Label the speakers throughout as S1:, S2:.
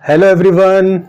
S1: Hello everyone,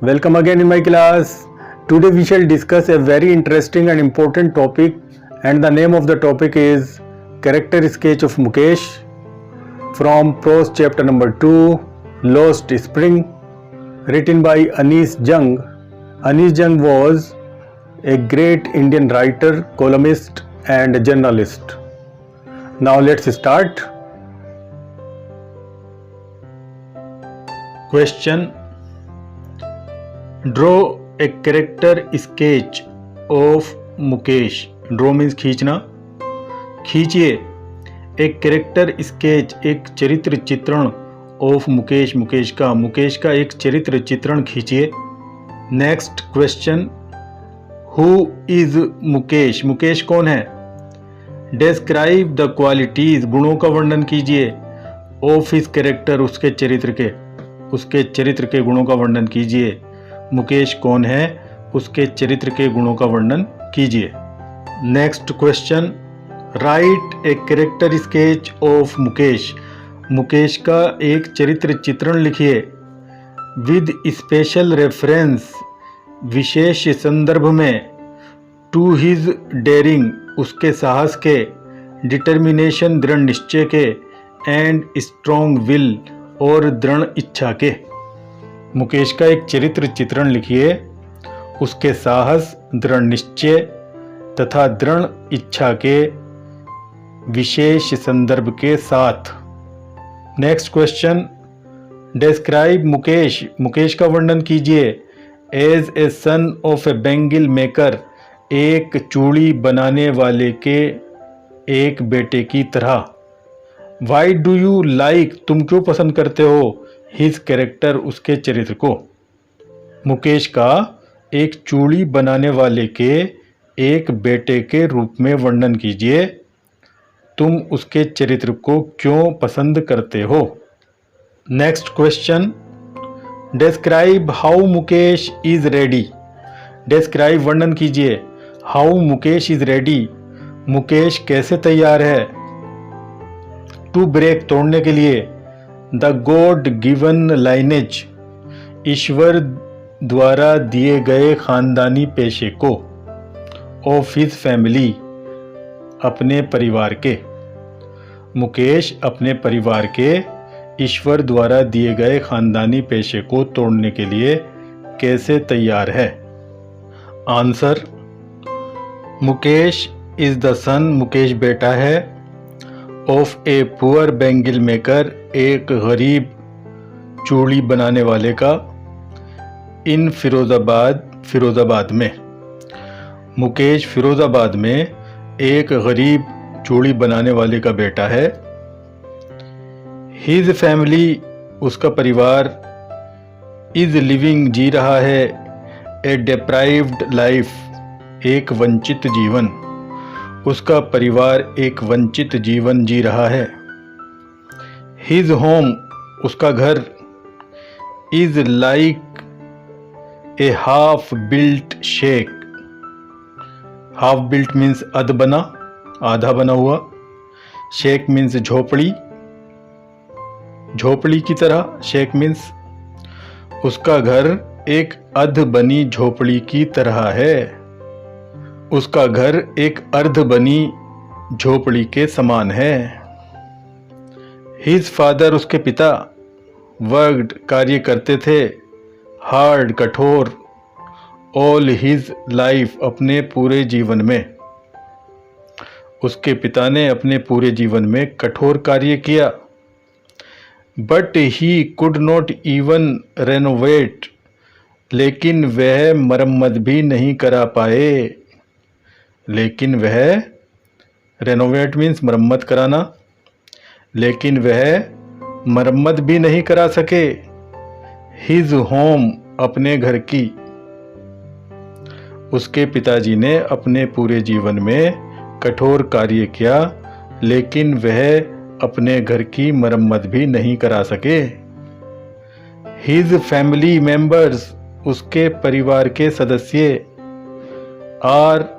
S1: welcome again in my class. Today we shall discuss a very interesting and important topic, and the name of the topic is Character Sketch of Mukesh from Prose chapter number 2, Lost Spring, written by Anees Jung. Anees Jung was a great Indian writer, columnist and journalist. Now let's start. Question: Draw a character sketch of Mukesh. Draw means खींचना. खींचिए एक character sketch, एक चरित्र चित्रण of Mukesh, Mukesh का एक चरित्र चित्रण खींचिए. Next question: who is Mukesh? Mukesh कौन है? डिस्क्राइब द क्वालिटीज, गुणों का वर्णन कीजिए. ऑफ हिज कैरेक्टर, उसके चरित्र के गुणों का वर्णन कीजिए. मुकेश कौन है? उसके चरित्र के गुणों का वर्णन कीजिए. Next question: right a character sketch of Mukesh. Mukesh का एक चरित्र चित्रण लिखिए. विद स्पेशल रेफरेंस, विशेष संदर्भ में, टू हिज डेयरिंग, उसके साहस के, डिटर्मिनेशन, दृढ़ निश्चय के, एंड स्ट्रॉन्ग विल, और दृढ़ इच्छा के. मुकेश का एक चरित्र चित्रण लिखिए उसके साहस, दृढ़ निश्चय तथा दृढ़ इच्छा के विशेष संदर्भ के साथ. Next question: describe Mukesh. Mukesh का वर्णन कीजिए. As a son of a bangle maker, एक चूड़ी बनाने वाले के एक बेटे की तरह. वाई डू यू लाइक, तुम क्यों पसंद करते हो? हिज कैरेक्टर, उसके चरित्र को. मुकेश का एक चूड़ी बनाने वाले के एक बेटे के रूप में वर्णन कीजिए. तुम उसके चरित्र को क्यों पसंद करते हो? Next question: describe how Mukesh is ready. Describe, वर्णन कीजिए. How Mukesh is ready, Mukesh कैसे तैयार है. टू ब्रेक, तोड़ने के लिए. द गॉड गिवन लाइनेज, ईश्वर द्वारा दिए गए खानदानी पेशे को. ऑफ हिज फैमिली, अपने परिवार के. मुकेश अपने परिवार के ईश्वर द्वारा दिए गए खानदानी पेशे को तोड़ने के लिए कैसे तैयार है. आंसर: मुकेश इज द सन, मुकेश बेटा है. Of a poor bangle maker, एक गरीब चूड़ी बनाने वाले का. इन फिरोजाबाद में. मुकेश फिरोजाबाद में एक गरीब चूड़ी बनाने वाले का बेटा है. हिज फैमिली, उसका परिवार. इज लिविंग, जी रहा है. ए डिप्राइव्ड लाइफ, एक वंचित जीवन. उसका परिवार एक वंचित जीवन जी रहा है. हिज होम, उसका घर. Is like a half built shake. Half built means अध बना, आधा बना हुआ. शेक मीन्स झोपड़ी, झोपड़ी की तरह. शेक मीन्स उसका घर एक अध बनी झोपड़ी की तरह है. उसका घर एक अर्ध बनी झोपड़ी के समान है. हिज फादर, उसके पिता. वर्कड, कार्य करते थे. हार्ड, कठोर. ऑल हिज लाइफ, अपने पूरे जीवन में. उसके पिता ने अपने पूरे जीवन में कठोर कार्य किया. But he could not even renovate, लेकिन वह मरम्मत भी नहीं करा पाए. लेकिन वह, रेनोवेट मीन्स मरम्मत कराना, लेकिन वह मरम्मत भी नहीं करा सके. हिज होम, अपने घर की. उसके पिताजी ने अपने पूरे जीवन में कठोर कार्य किया, लेकिन वह अपने घर की मरम्मत भी नहीं करा सके. हिज फैमिली मेंबर्स, उसके परिवार के सदस्य. आर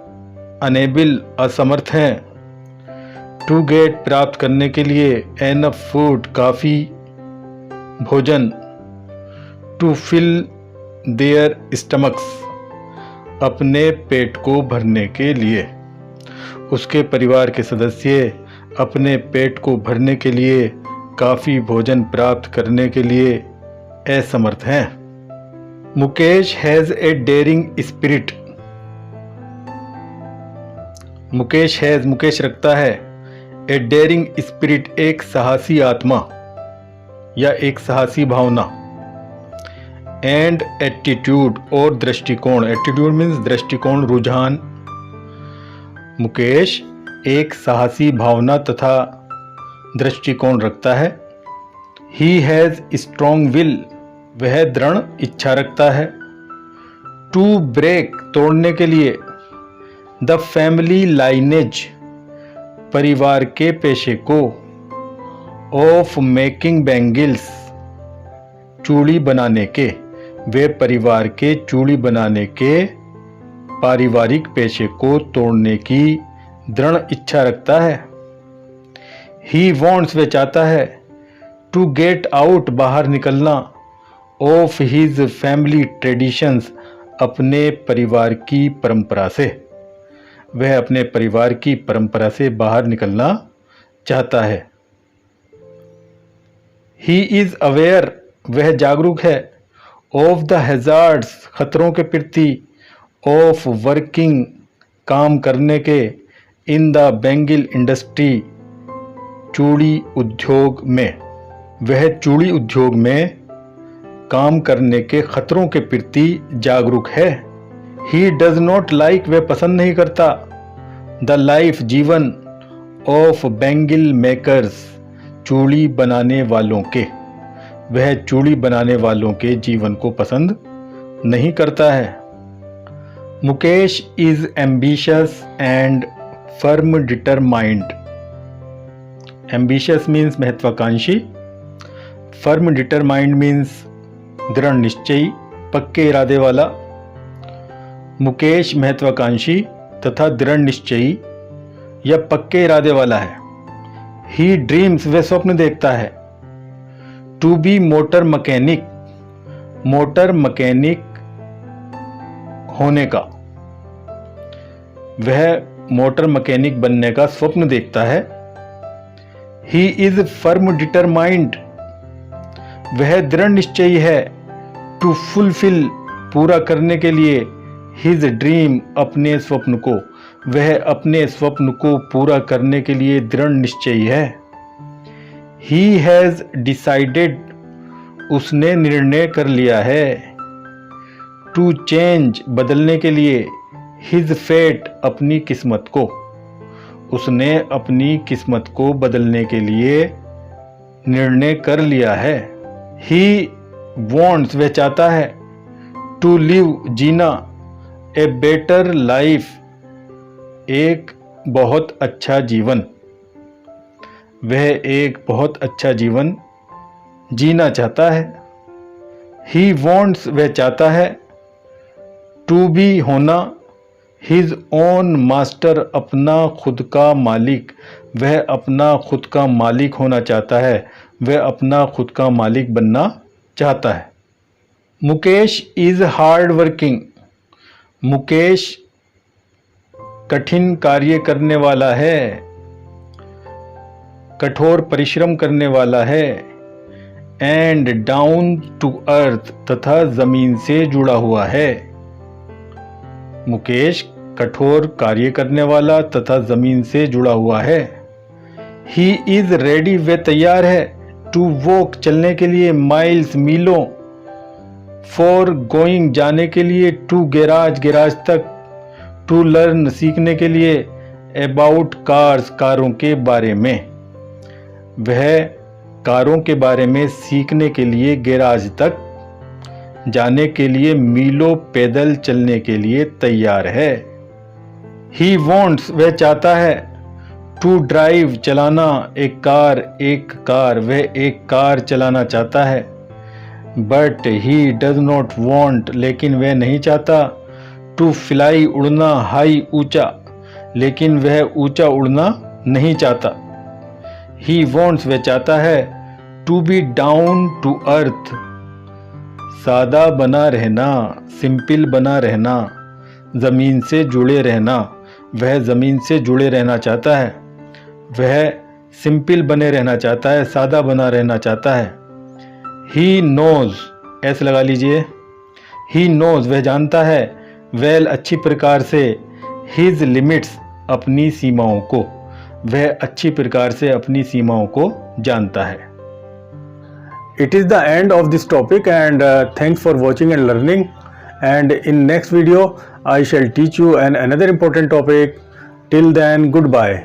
S1: अनेबल, असमर्थ हैं. टू गेट, प्राप्त करने के लिए. एनफ फूड, काफ़ी भोजन. टू फिल देयर स्टमक्स, अपने पेट को भरने के लिए। उसके परिवार के सदस्य अपने पेट को भरने के लिए काफ़ी भोजन प्राप्त करने के लिए असमर्थ हैं। Mukesh has a daring spirit. Mukesh रखता है ए डेयरिंग स्पिरिट, एक साहसी आत्मा या एक साहसी भावना। एंड एटीट्यूड, और दृष्टिकोण। एटीट्यूड मीन्स दृष्टिकोण, रुझान। मुकेश एक साहसी भावना तथा दृष्टिकोण रखता है। ही हैज़ स्ट्रॉन्ग विल, वह दृढ़ इच्छा रखता है। टू ब्रेक, तोड़ने के लिए। द फैमिली लाइनेज, परिवार के पेशे को। ऑफ मेकिंग बैंगल्स, चूड़ी बनाने के। वे परिवार के चूड़ी बनाने के पारिवारिक पेशे को तोड़ने की दृढ़ इच्छा रखता है। ही वॉन्ट्स, वे चाहता है। टू गेट आउट, बाहर निकलना। ऑफ हिज फैमिली ट्रेडिशंस, अपने परिवार की परंपरा से। वह अपने परिवार की परंपरा से बाहर निकलना चाहता है। ही इज अवेयर, वह जागरूक है। ऑफ द हैजार्ड्स, खतरों के प्रति। ऑफ वर्किंग, काम करने के। इन द बैंगल इंडस्ट्री, चूड़ी उद्योग में। वह चूड़ी उद्योग में काम करने के खतरों के प्रति जागरूक है। ही डज नॉट लाइक, वह पसंद नहीं करता। द लाइफ, जीवन। ऑफ बैंगल मेकर्स, चूड़ी बनाने वालों के। वह चूड़ी बनाने वालों के जीवन को पसंद नहीं करता है। Mukesh is ambitious and firm determined. Ambitious means महत्वाकांक्षी। फर्म डिटरमाइंड मीन्स दृढ़ निश्चयी, पक्के इरादे वाला। मुकेश महत्वाकांक्षी तथा दृढ़ निश्चयी या पक्के इरादे वाला है। ही ड्रीम्स, वह स्वप्न देखता है। To be motor mechanic, motor mechanic होने का। वह मोटर मैकेनिक बनने का स्वप्न देखता है। ही इज फर्म डिटरमाइंड, वह दृढ़ निश्चयी है। टू फुलफिल, पूरा करने के लिए। हिज ड्रीम, अपने स्वप्न को। वह अपने स्वप्न को पूरा करने के लिए दृढ़ निश्चयी है। ही हैज डिसाइडेड, उसने निर्णय कर लिया है। टू चेंज, बदलने के लिए। हिज फेट, अपनी किस्मत को। उसने अपनी किस्मत को बदलने के लिए निर्णय कर लिया है। ही वॉन्ट्स, वह चाहता है। टू लिव, जीना। ए बेटर लाइफ, एक बहुत अच्छा जीवन। वह एक बहुत अच्छा जीवन जीना चाहता है। ही वॉन्ट्स, वह चाहता है। टू बी, होना। हिज ओन मास्टर, अपना खुद का मालिक। वह अपना खुद का मालिक होना चाहता है। वह अपना खुद का मालिक बनना चाहता है। Mukesh is hard working, Mukesh कठिन कार्य करने वाला है, कठोर परिश्रम करने वाला है। एंड डाउन टू अर्थ, तथा जमीन से जुड़ा हुआ है। मुकेश कठोर कार्य करने वाला तथा जमीन से जुड़ा हुआ है। ही इज रेडी, वे तैयार है। टू वॉक, चलने के लिए। माइल्स, मीलों। फॉर गोइंग, जाने के लिए। टू गैराज, गैराज तक। टू लर्न, सीखने के लिए। अबाउट कार्स, कारों के बारे में। वह कारों के बारे में सीखने के लिए गैराज तक जाने के लिए मीलों पैदल चलने के लिए तैयार है। ही वॉन्ट्स, वह चाहता है। टू ड्राइव, चलाना। एक कार, वह एक कार चलाना चाहता है। But he does not want, लेकिन वह नहीं चाहता। टू फ्लाई, उड़ना। हाई, ऊंचा, लेकिन वह ऊंचा उड़ना नहीं चाहता। ही वॉन्ट्स, वह चाहता है। To be down to earth, सादा बना रहना, सिंपल बना रहना, ज़मीन से जुड़े रहना। वह ज़मीन से जुड़े रहना चाहता है, वह सिंपल बने रहना चाहता है, सादा बना रहना चाहता है। ही नोज़, ऐसे लगा लीजिए, ही नोज़ वह जानता है, वेल अच्छी प्रकार से, हिज लिमिट्स अपनी सीमाओं को, वह अच्छी प्रकार से अपनी सीमाओं को जानता है। It is the end of this topic and thanks for watching and learning, and in next video I shall teach you another important topic. Till then, goodbye.